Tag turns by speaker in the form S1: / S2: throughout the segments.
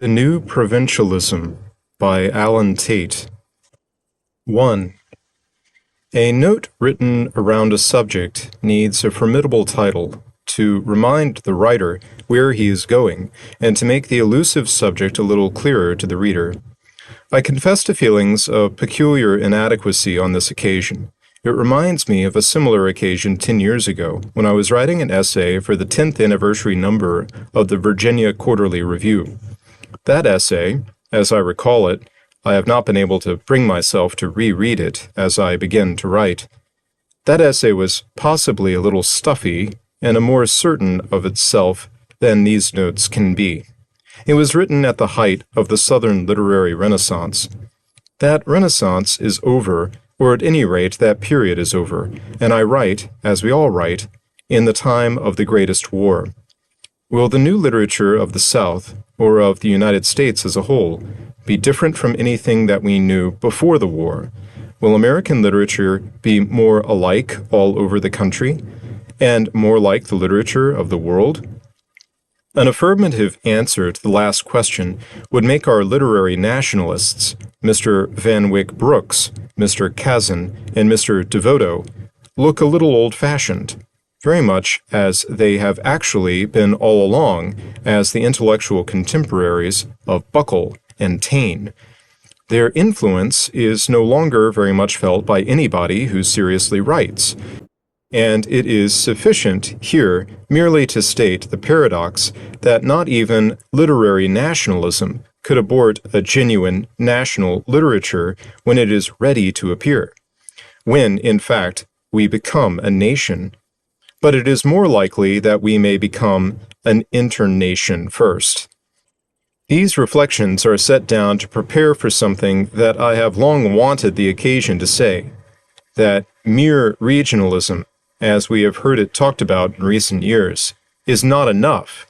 S1: The New Provincialism by Tate. 1. A note written around a subject needs a formidable title to remind the writer where he is going and to make the elusive subject a little clearer to the reader. I confess to feelings of peculiar inadequacy on this occasion. It reminds me of a similar occasion 10 years ago when I was writing an essay for the 10th anniversary number of the Virginia Quarterly Review. That essay, as I recall it, I have not been able to bring myself to reread it as I begin to write. That essay was possibly a little stuffy and a more certain of itself than these notes can be. It was written at the height of the Southern literary Renaissance. That Renaissance is over, or at any rate that period is over, and I write, as we all write, in the time of the greatest war. Will the new literature of the South, or of the United States as a whole, be different from anything that we knew before the war? Will American literature be more alike all over the country, and more like the literature of the world? An affirmative answer to the last question would make our literary nationalists, Mr. Van Wyck Brooks, Mr. Kazin, and Mr. Devoto, look a little old-fashioned, very much as they have actually been all along as the intellectual contemporaries of Buckle and Taine. Their influence is no longer very much felt by anybody who seriously writes, and it is sufficient here merely to state the paradox that not even literary nationalism could abort a genuine national literature when it is ready to appear, when, in fact, we become a nation. But it is more likely that we may become an internation first. These reflections are set down to prepare for something that I have long wanted the occasion to say, that mere regionalism, as we have heard it talked about in recent years, is not enough.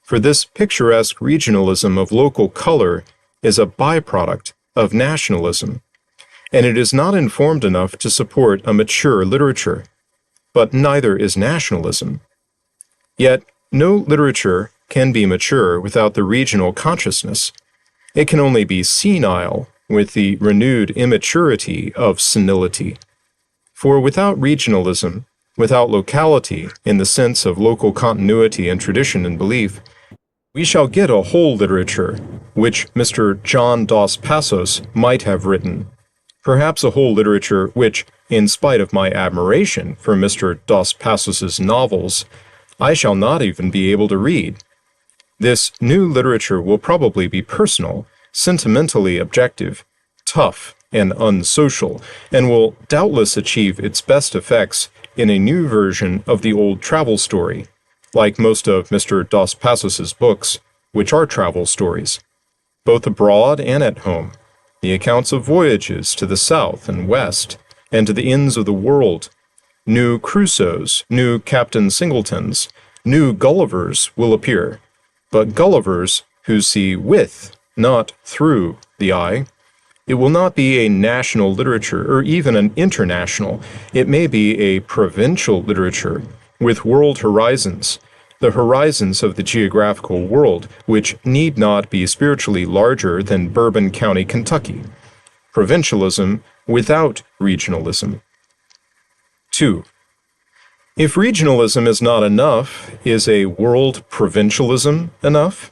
S1: For this picturesque regionalism of local color is a byproduct of nationalism, and it is not informed enough to support a mature literature. But neither is nationalism. Yet, no literature can be mature without the regional consciousness. It can only be senile with the renewed immaturity of senility. For without regionalism, without locality in the sense of local continuity and tradition and belief, we shall get a whole literature, which Mr. John Dos Passos might have written. Perhaps a whole literature which, in spite of my admiration for Mr. Dos Passos's novels, I shall not even be able to read. This new literature will probably be personal, sentimentally objective, tough and unsocial, and will doubtless achieve its best effects in a new version of the old travel story, like most of Mr. Dos Passos's books, which are travel stories, both abroad and at home. The accounts of voyages to the south and west, and to the ends of the world. New Crusoes, new Captain Singletons, new Gullivers will appear, but Gullivers who see with, not through, the eye. It will not be a national literature, or even an international. It may be a provincial literature, with world horizons, the horizons of the geographical world, which need not be spiritually larger than Bourbon County, Kentucky. Provincialism without regionalism. 2. If regionalism is not enough, is a world provincialism enough?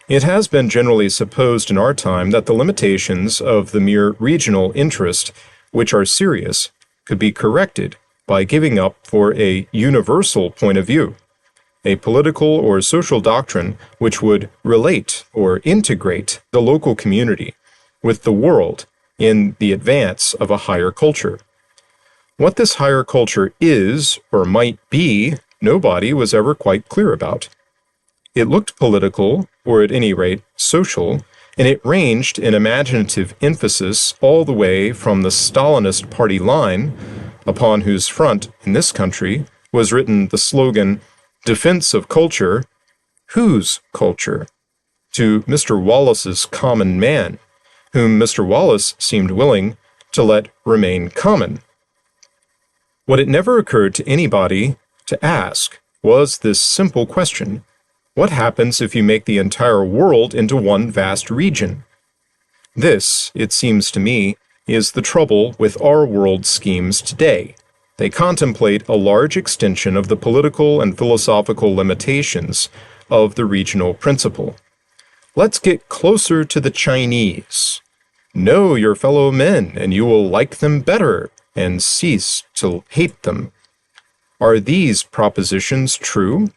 S1: It has been generally supposed in our time that the limitations of the mere regional interest, which are serious, could be corrected by giving up for a universal point of view, a political or social doctrine which would relate or integrate the local community with the world in the advance of a higher culture. What this higher culture is, or might be, nobody was ever quite clear about. It looked political, or at any rate social, and it ranged in imaginative emphasis all the way from the Stalinist party line, upon whose front, in this country, was written the slogan, "Defense of Culture," whose culture? To Mr. Wallace's common man, whom Mr. Wallace seemed willing to let remain common. What it never occurred to anybody to ask was this simple question: What happens if you make the entire world into one vast region? This, it seems to me, is the trouble with our world schemes today. They contemplate a large extension of the political and philosophical limitations of the regional principle. Let's get closer to the Chinese. Know your fellow men, and you will like them better, and cease to hate them. Are these propositions true?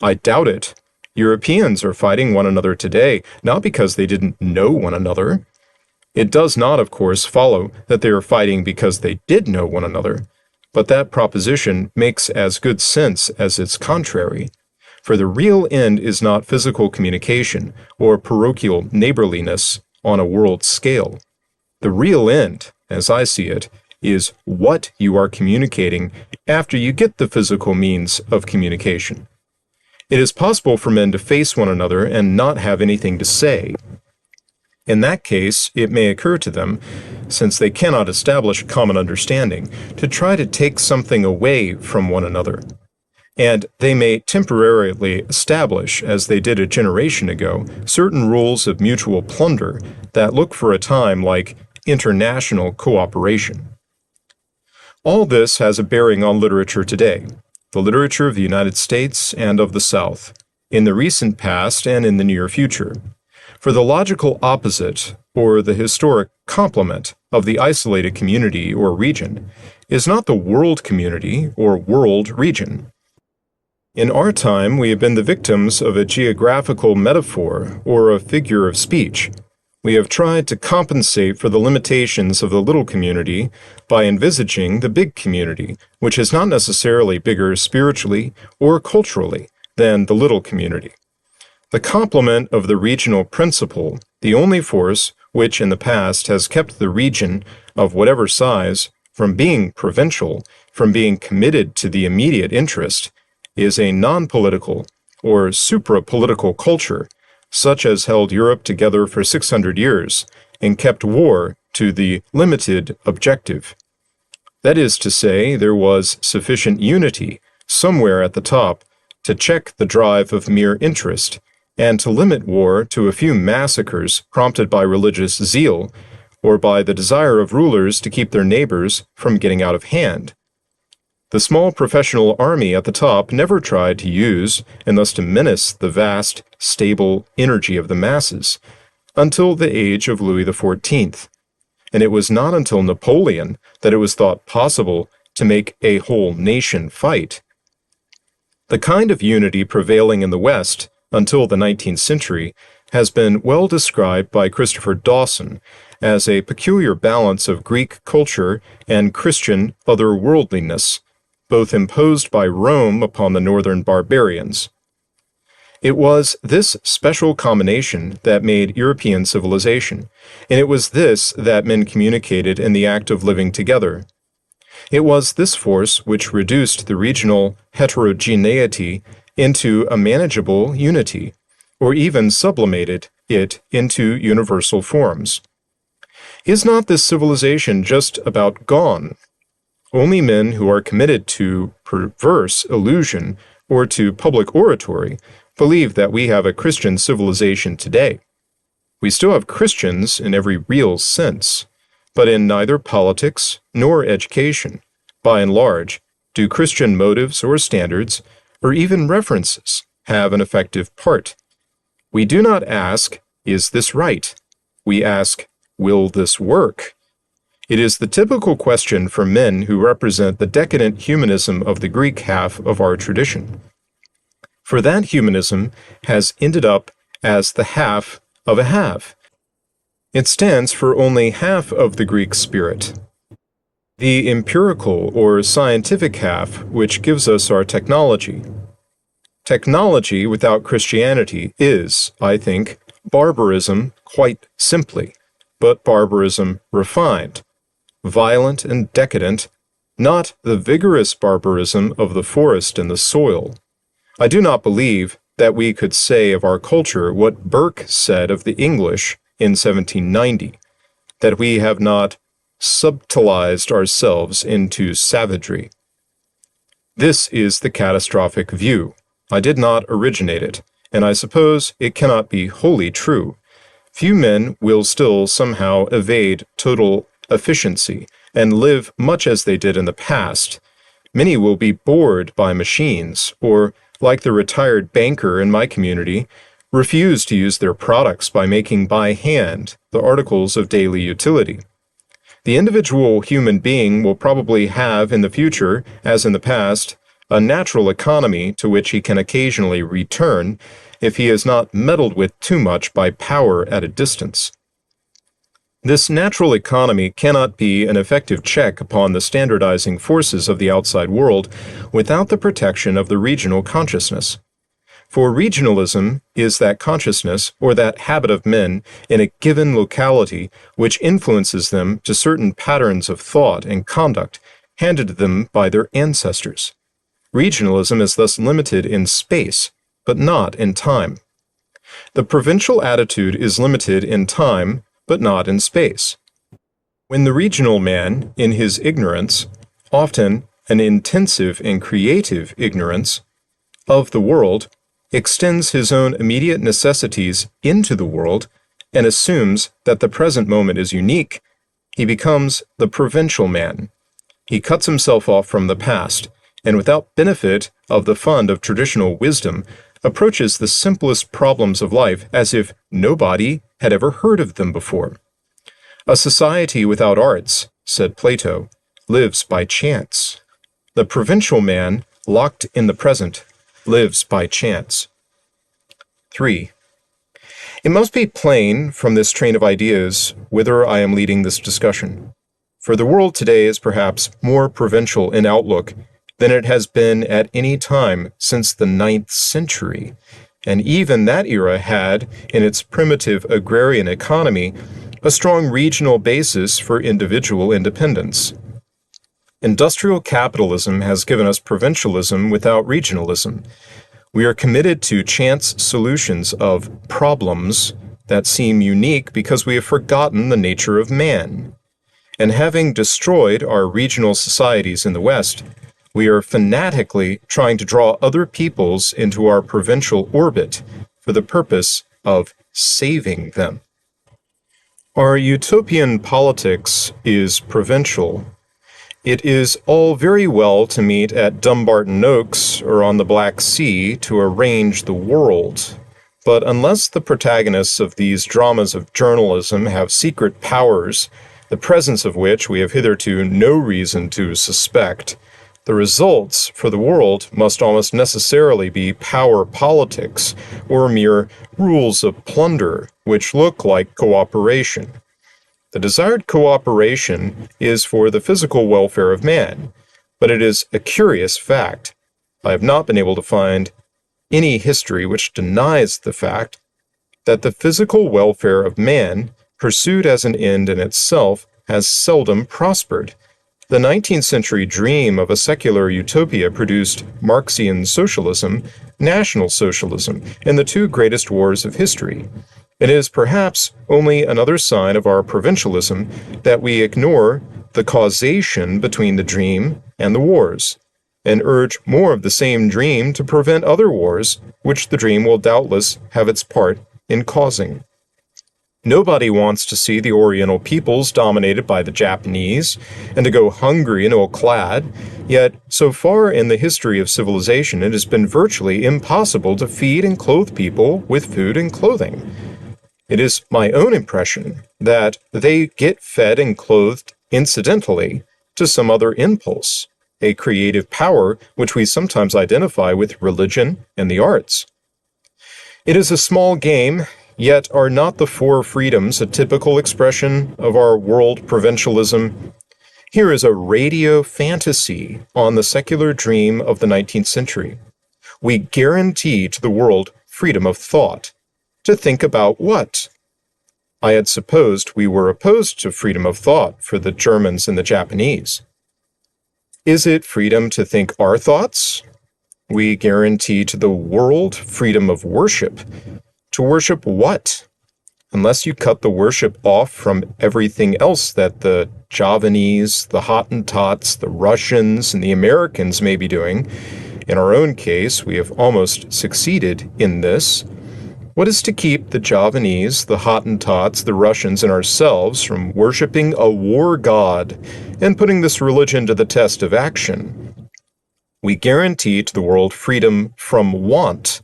S1: I doubt it. Europeans are fighting one another today, not because they didn't know one another. It does not, of course, follow that they are fighting because they did know one another, but that proposition makes as good sense as its contrary. For the real end is not physical communication or parochial neighborliness on a world scale. The real end, as I see it, is what you are communicating after you get the physical means of communication. It is possible for men to face one another and not have anything to say. In that case, it may occur to them, since they cannot establish common understanding, to try to take something away from one another. And they may temporarily establish, as they did a generation ago, certain rules of mutual plunder that look for a time like international cooperation. All this has a bearing on literature today, the literature of the United States and of the South, in the recent past and in the near future. For the logical opposite, or the historic complement, of the isolated community or region is not the world community or world region. In our time, we have been the victims of a geographical metaphor or a figure of speech. We have tried to compensate for the limitations of the little community by envisaging the big community, which is not necessarily bigger spiritually or culturally than the little community. The complement of the regional principle, the only force which in the past has kept the region of whatever size from being provincial, from being committed to the immediate interest, is a non-political or supra-political culture, such as held Europe together for 600 years and kept war to the limited objective. That is to say, there was sufficient unity somewhere at the top to check the drive of mere interest and to limit war to a few massacres prompted by religious zeal or by the desire of rulers to keep their neighbors from getting out of hand. The small professional army at the top never tried to use and thus to menace the vast, stable energy of the masses until the age of Louis XIV, and it was not until Napoleon that it was thought possible to make a whole nation fight. The kind of unity prevailing in the West until the 19th century has been well described by Christopher Dawson as a peculiar balance of Greek culture and Christian otherworldliness, both imposed by Rome upon the northern barbarians. It was this special combination that made European civilization, and it was this that men communicated in the act of living together. It was this force which reduced the regional heterogeneity into a manageable unity, or even sublimated it into universal forms. Is not this civilization just about gone? Only men who are committed to perverse illusion or to public oratory believe that we have a Christian civilization today. We still have Christians in every real sense, but in neither politics nor education, by and large, do Christian motives or standards, or even references, have an effective part. We do not ask, is this right? We ask, will this work? It is the typical question for men who represent the decadent humanism of the Greek half of our tradition. For that humanism has ended up as the half of a half. It stands for only half of the Greek spirit. The empirical or scientific half, which gives us our technology. Technology without Christianity is, I think, barbarism quite simply, but barbarism refined, violent and decadent, not the vigorous barbarism of the forest and the soil. I do not believe that we could say of our culture what Burke said of the English in 1790, that we have not subtilized ourselves into savagery. This is the catastrophic view. I did not originate it, and I suppose it cannot be wholly true. Few men will still somehow evade total efficiency and live much as they did in the past. Many will be bored by machines, or, like the retired banker in my community, refuse to use their products by making by hand the articles of daily utility. The individual human being will probably have in the future, as in the past, a natural economy to which he can occasionally return if he is not meddled with too much by power at a distance. This natural economy cannot be an effective check upon the standardizing forces of the outside world without the protection of the regional consciousness. For regionalism is that consciousness or that habit of men in a given locality which influences them to certain patterns of thought and conduct handed to them by their ancestors. Regionalism is thus limited in space, but not in time. The provincial attitude is limited in time, but not in space. When the regional man, in his ignorance, often an intensive and creative ignorance, of the world, extends his own immediate necessities into the world and assumes that the present moment is unique, he becomes the provincial man. He cuts himself off from the past, and without benefit of the fund of traditional wisdom, approaches the simplest problems of life as if nobody had ever heard of them before. A society without arts, said Plato, lives by chance. The provincial man, locked in the present, lives by chance. 3. It must be plain from this train of ideas whither I am leading this discussion, for the world today is perhaps more provincial in outlook than it has been at any time since the 9th century, and even that era had, in its primitive agrarian economy, a strong regional basis for individual independence. Industrial capitalism has given us provincialism without regionalism. We are committed to chance solutions of problems that seem unique because we have forgotten the nature of man. And having destroyed our regional societies in the West, we are fanatically trying to draw other peoples into our provincial orbit for the purpose of saving them. Our utopian politics is provincial. It is all very well to meet at Dumbarton Oaks or on the Black Sea to arrange the world, but unless the protagonists of these dramas of journalism have secret powers, the presence of which we have hitherto no reason to suspect, the results for the world must almost necessarily be power politics or mere rules of plunder which look like cooperation. The desired cooperation is for the physical welfare of man, but it is a curious fact. I have not been able to find any history which denies the fact that the physical welfare of man, pursued as an end in itself, has seldom prospered. The 19th century dream of a secular utopia produced Marxian socialism, National Socialism, and the two greatest wars of history. It is perhaps only another sign of our provincialism that we ignore the causation between the dream and the wars, and urge more of the same dream to prevent other wars, which the dream will doubtless have its part in causing. Nobody wants to see the Oriental peoples dominated by the Japanese and to go hungry and ill-clad, yet so far in the history of civilization it has been virtually impossible to feed and clothe people with food and clothing. It is my own impression that they get fed and clothed incidentally to some other impulse, a creative power which we sometimes identify with religion and the arts. It is a small game, yet are not the four freedoms a typical expression of our world provincialism? Here is a radio fantasy on the secular dream of the 19th century. We guarantee to the world freedom of thought. To think about what? I had supposed we were opposed to freedom of thought for the Germans and the Japanese. Is it freedom to think our thoughts? We guarantee to the world freedom of worship. To worship what? Unless you cut the worship off from everything else that the Javanese, the Hottentots, the Russians, and the Americans may be doing, In our own case, we have almost succeeded in this. What is to keep the Javanese, the Hottentots, the Russians, and ourselves from worshiping a war god and putting this religion to the test of action? We guarantee to the world freedom from want.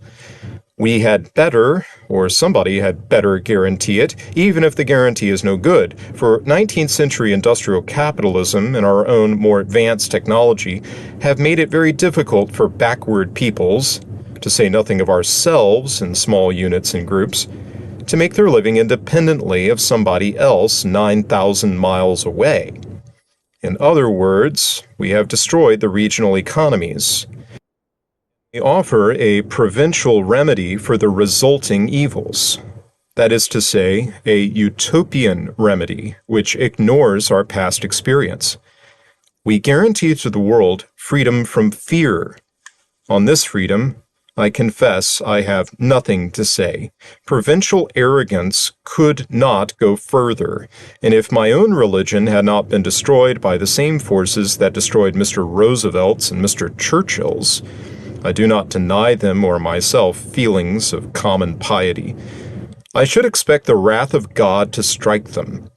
S1: We had better, or somebody had better guarantee it, even if the guarantee is no good. For 19th century industrial capitalism and our own more advanced technology have made it very difficult for backward peoples, to say nothing of ourselves in small units and groups, to make their living independently of somebody else 9,000 miles away. In other words, we have destroyed the regional economies. We offer a provincial remedy for the resulting evils. That is to say, a utopian remedy which ignores our past experience. We guarantee to the world freedom from fear. On this freedom, I confess I have nothing to say. Provincial arrogance could not go further, and if my own religion had not been destroyed by the same forces that destroyed Mr. Roosevelt's and Mr. Churchill's, I do not deny them or myself feelings of common piety. I should expect the wrath of God to strike them.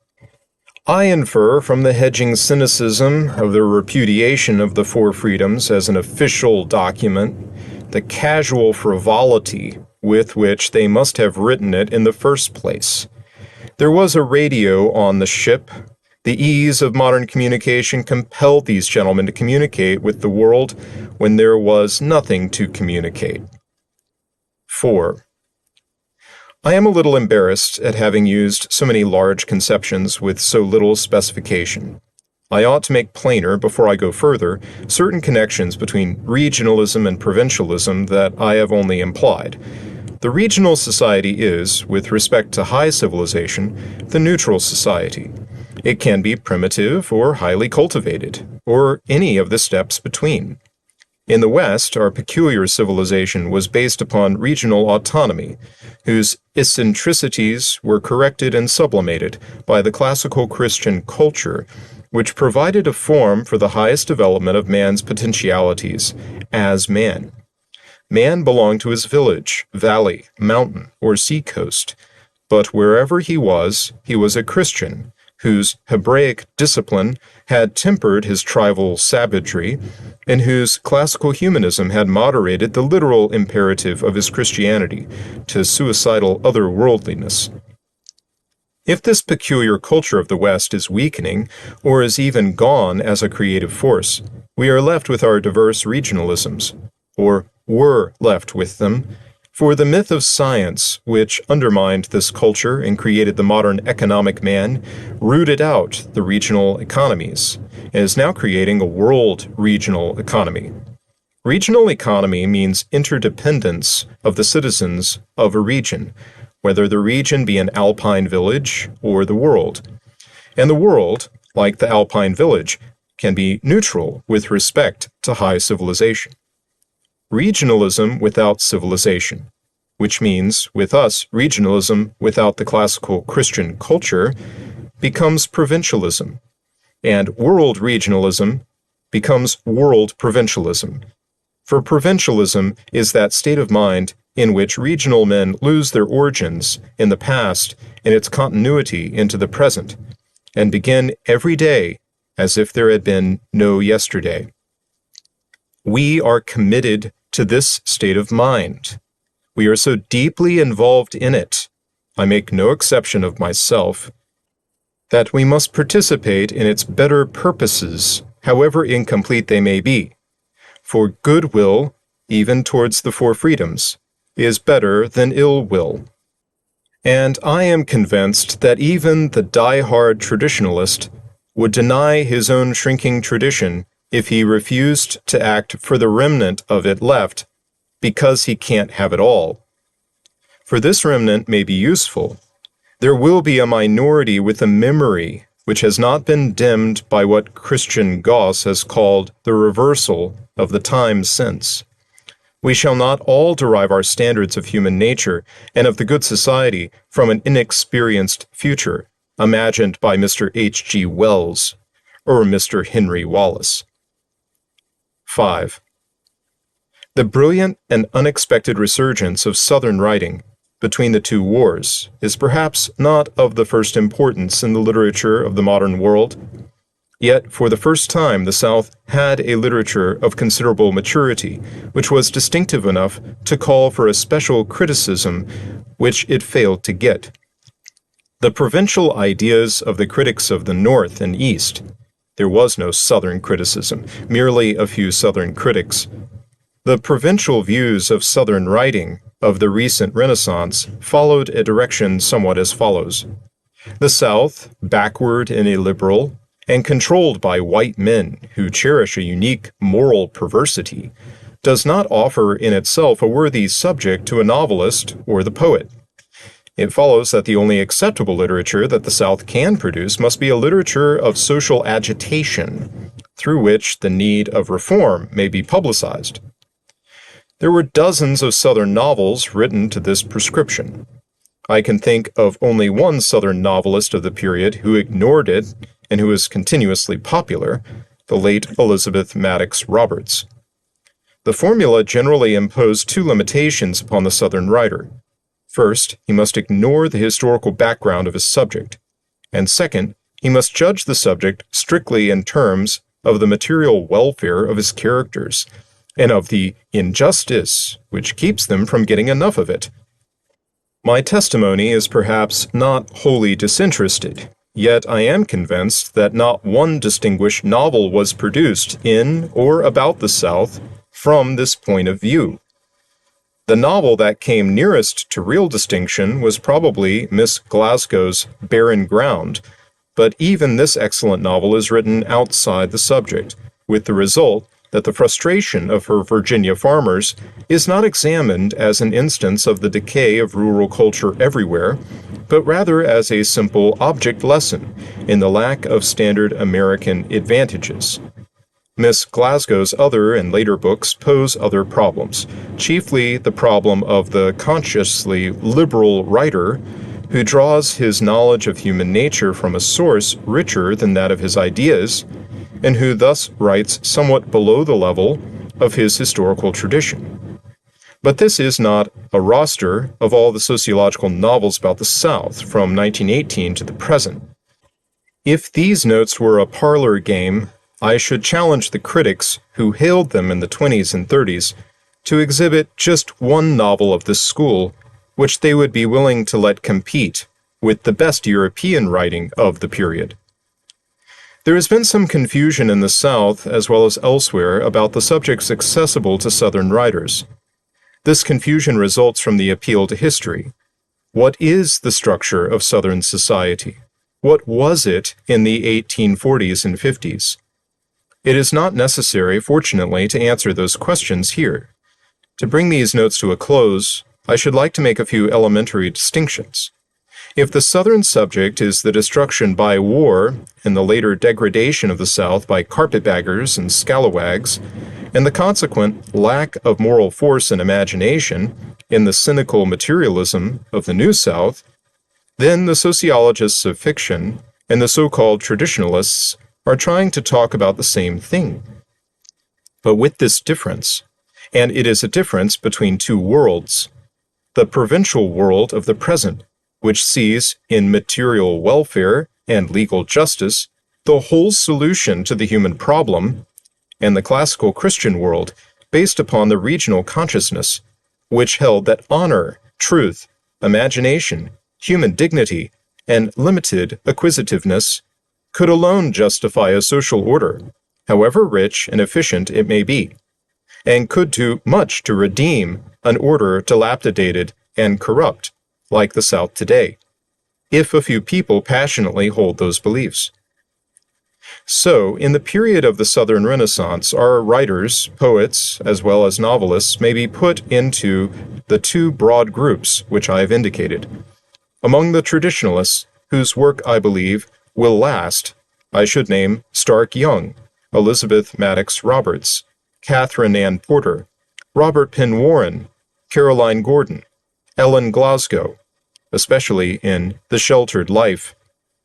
S1: I infer from the hedging cynicism of the repudiation of the Four Freedoms as an official document the casual frivolity with which they must have written it in the first place. There was a radio on the ship. The ease of modern communication compelled these gentlemen to communicate with the world when there was nothing to communicate. 4. I am a little embarrassed at having used so many large conceptions with so little specification. I ought to make plainer, before I go further, certain connections between regionalism and provincialism that I have only implied. The regional society is, with respect to high civilization, the neutral society. It can be primitive or highly cultivated, or any of the steps between. In the West, our peculiar civilization was based upon regional autonomy, whose eccentricities were corrected and sublimated by the classical Christian culture, which provided a form for the highest development of man's potentialities as man. Man belonged to his village, valley, mountain, or sea-coast, but wherever he was a Christian, whose Hebraic discipline had tempered his tribal savagery, and whose classical humanism had moderated the literal imperative of his Christianity to suicidal otherworldliness. If this peculiar culture of the West is weakening, or is even gone as a creative force, we are left with our diverse regionalisms, or were left with them, for the myth of science, which undermined this culture and created the modern economic man, rooted out the regional economies, and is now creating a world regional economy. Regional economy means interdependence of the citizens of a region, whether the region be an alpine village or the world. And the world, like the alpine village, can be neutral with respect to high civilization. Regionalism without civilization, which means, with us, regionalism without the classical Christian culture, becomes provincialism, and world regionalism becomes world provincialism. For provincialism is that state of mind in which regional men lose their origins in the past and its continuity into the present, and begin every day as if there had been no yesterday. We are committed to this state of mind. We are so deeply involved in it, I make no exception of myself, that we must participate in its better purposes, however incomplete they may be. For goodwill, even towards the Four Freedoms, is better than ill will. And I am convinced that even the die-hard traditionalist would deny his own shrinking tradition if he refused to act for the remnant of it left, because he can't have it all. For this remnant may be useful. There will be a minority with a memory which has not been dimmed by what Christian Goss has called the reversal of the time since. We shall not all derive our standards of human nature and of the good society from an inexperienced future imagined by Mr. H.G. Wells or Mr. Henry Wallace. 5. The brilliant and unexpected resurgence of Southern writing between the two wars is perhaps not of the first importance in the literature of the modern world. Yet, for the first time, the South had a literature of considerable maturity, which was distinctive enough to call for a special criticism which it failed to get. The provincial ideas of the critics of the North and East — there was no Southern criticism, merely a few Southern critics. The provincial views of Southern writing of the recent Renaissance followed a direction somewhat as follows. The South, backward and illiberal, and controlled by white men who cherish a unique moral perversity, does not offer in itself a worthy subject to a novelist or the poet. It follows that the only acceptable literature that the South can produce must be a literature of social agitation, through which the need of reform may be publicized. There were dozens of Southern novels written to this prescription. I can think of only one Southern novelist of the period who ignored it and who was continuously popular, the late Elizabeth Maddox Roberts. The formula generally imposed two limitations upon the Southern writer. First, he must ignore the historical background of his subject, and second, he must judge the subject strictly in terms of the material welfare of his characters, and of the injustice which keeps them from getting enough of it. My testimony is perhaps not wholly disinterested, yet I am convinced that not one distinguished novel was produced in or about the South from this point of view. The novel that came nearest to real distinction was probably Miss Glasgow's Barren Ground, but even this excellent novel is written outside the subject, with the result that the frustration of her Virginia farmers is not examined as an instance of the decay of rural culture everywhere, but rather as a simple object lesson in the lack of standard American advantages. Miss Glasgow's other and later books pose other problems, chiefly the problem of the consciously liberal writer who draws his knowledge of human nature from a source richer than that of his ideas, and who thus writes somewhat below the level of his historical tradition. But this is not a roster of all the sociological novels about the South from 1918 to the present. If these notes were a parlor game, I should challenge the critics who hailed them in the 20s and 30s to exhibit just one novel of this school, which they would be willing to let compete with the best European writing of the period. There has been some confusion in the South as well as elsewhere about the subjects accessible to Southern writers. This confusion results from the appeal to history. What is the structure of Southern society? What was it in the 1840s and 50s? It is not necessary, fortunately, to answer those questions here. To bring these notes to a close, I should like to make a few elementary distinctions. If the Southern subject is the destruction by war and the later degradation of the South by carpetbaggers and scalawags, and the consequent lack of moral force and imagination in the cynical materialism of the New South, then the sociologists of fiction and the so-called traditionalists are trying to talk about the same thing. But with this difference, and it is a difference between two worlds, the provincial world of the present, which sees in material welfare and legal justice the whole solution to the human problem, and the classical Christian world, based upon the regional consciousness, which held that honor, truth, imagination, human dignity, and limited acquisitiveness could alone justify a social order, however rich and efficient it may be, and could do much to redeem an order dilapidated and corrupt, like the South today, if a few people passionately hold those beliefs. So, in the period of the Southern Renaissance, our writers, poets, as well as novelists may be put into the two broad groups which I have indicated. Among the traditionalists, whose work I believe will last, I should name Stark Young, Elizabeth Maddox Roberts, Catherine Ann Porter, Robert Penn Warren, Caroline Gordon, Ellen Glasgow, especially in The Sheltered Life,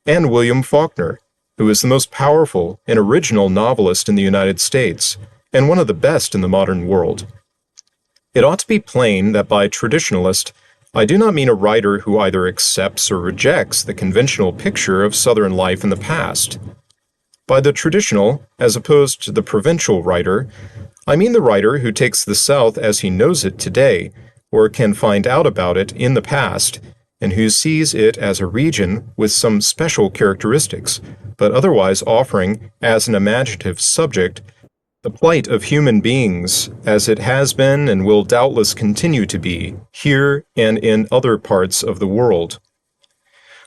S1: and William Faulkner, who is the most powerful and original novelist in the United States, and one of the best in the modern world. It ought to be plain that by traditionalist, I do not mean a writer who either accepts or rejects the conventional picture of Southern life in the past. By the traditional, as opposed to the provincial writer, I mean the writer who takes the South as he knows it today, or can find out about it in the past, and who sees it as a region with some special characteristics, but otherwise offering, as an imaginative subject, the plight of human beings as it has been and will doubtless continue to be, here and in other parts of the world.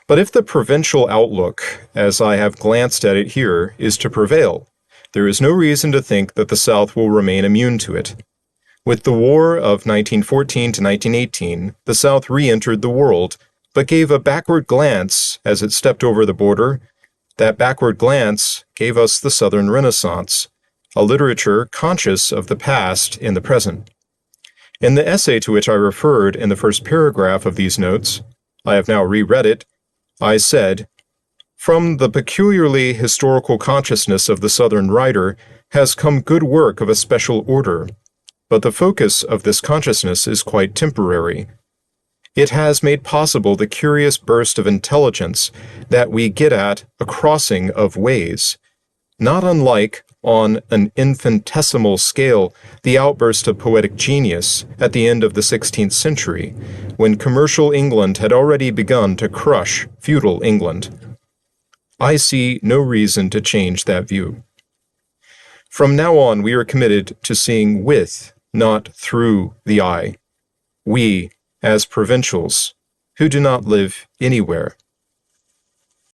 S1: But if the provincial outlook, as I have glanced at it here, is to prevail, there is no reason to think that the South will remain immune to it. With the War of 1914 to 1918, the South re-entered the world, but gave a backward glance as it stepped over the border. That backward glance gave us the Southern Renaissance, a literature conscious of the past in the present. In the essay to which I referred in the first paragraph of these notes, I have now reread it, I said, "From the peculiarly historical consciousness of the Southern writer has come good work of a special order, but the focus of this consciousness is quite temporary. It has made possible the curious burst of intelligence that we get at a crossing of ways, not unlike, on an infinitesimal scale, the outburst of poetic genius at the end of the 16th century, when commercial England had already begun to crush feudal England. I see no reason to change that view. From now on, we are committed to seeing with, not through the eye. We, as provincials, who do not live anywhere."